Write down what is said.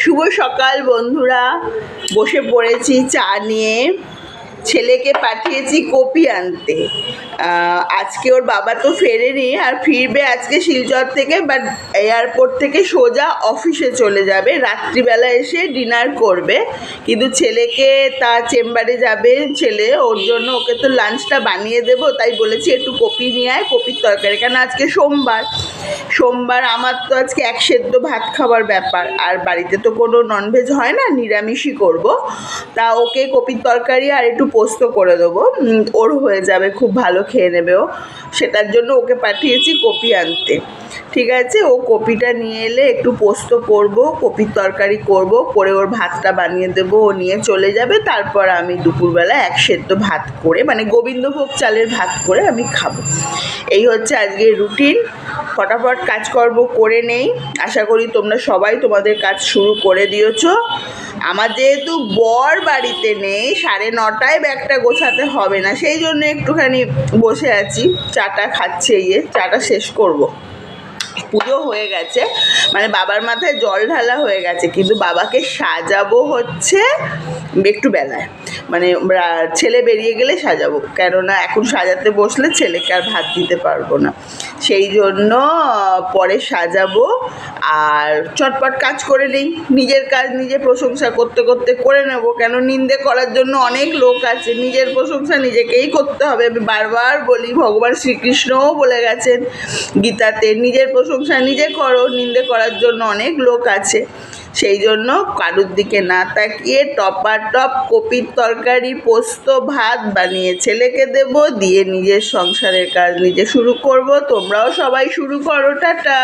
শুভ সকাল বন্ধুরা, বসে পড়েছি চা নিয়ে। ছেলেকে পাঠিয়েছি কপি আনতে। আজকে ওর বাবা তো ফেরেনি, আর ফিরবে আজকে শিলচর থেকে, বাট এয়ারপোর্ট থেকে সোজা অফিসে চলে যাবে। রাত্রিবেলা এসে ডিনার করবে, কিন্তু ছেলেকে তার চেম্বারে যাবে ছেলে, ওর জন্য ওকে তো লাঞ্চটা বানিয়ে দেবো। তাই বলেছি একটু কপি নিয়ে আয়, কপির তরকারি, কেন আজকে সোমবার আমার তো আজকে এক সেদ্ধ ভাত খাবার ব্যাপার, আর বাড়িতে তো কোনো ননভেজ হয় না, নিরামিষই করব। তা ওকে কপির তরকারি আর একটু পোস্ত করে দেবো, ওর হয়ে যাবে, খুব ভালো খেয়ে নেবে ও। সেটার জন্য ওকে পাঠিয়েছি কপি আনতে। ঠিক আছে, ও কপিটা নিয়ে এলে একটু পোস্ত করব, কপির তরকারি করব, করে ওর ভাতটা বানিয়ে দেবো, ও নিয়ে চলে যাবে। তারপর আমি দুপুরবেলা এক সেদ্ধ ভাত করে, মানে গোবিন্দভোগ চালের ভাত করে আমি খাবো। এই হচ্ছে আজকের রুটিন। ফটাফট কাজকর্ম করে নেই। আশা করি তোমরা সবাই তোমাদের কাজ শুরু করে দিয়েছো। আমার যেহেতু বর বাড়িতে নেই, 9:30 ব্যাগটা গোছাতে হবে না, সেই জন্য একটুখানি বসে আছি, চাটা খাচ্ছে, চাটা শেষ করব। পুজো হয়ে গেছে, মানে বাবার মাথায় জল ঢালা হয়ে গেছে, কিন্তু বাবাকে সাজাবো হচ্ছে একটু বেলায়, মানে ছেলে বেরিয়ে গেলে সাজাবো, কেননা এখন সাজাতে বসলে ছেলেকে আর ভাত দিতে পারবো না, সেই জন্য পরে সাজাবো। আর চটপট কাজ করে নেই, নিজের কাজ নিজে প্রশংসা করতে করতে করে নেব, কেন নিন্দে করার জন্য অনেক লোক আছে, নিজের প্রশংসা নিজেকেই করতে হবে। আমি বারবার বলি, ভগবান শ্রীকৃষ্ণও বলে গেছেন গীতাতে, নিজের প্রশংসা নিজে করো, নিন্দে করার জন্য অনেক লোক আছে। সেই জন্য কারুর দিকে না তাকিয়ে টপাটপ কপির তরকারি পোস্ত ভাত বানিয়ে ছেলেকে দেব, দিয়ে নিজের সংসারের কাজ নিজে শুরু করব। তোমরাও সবাই শুরু করো, টাটা।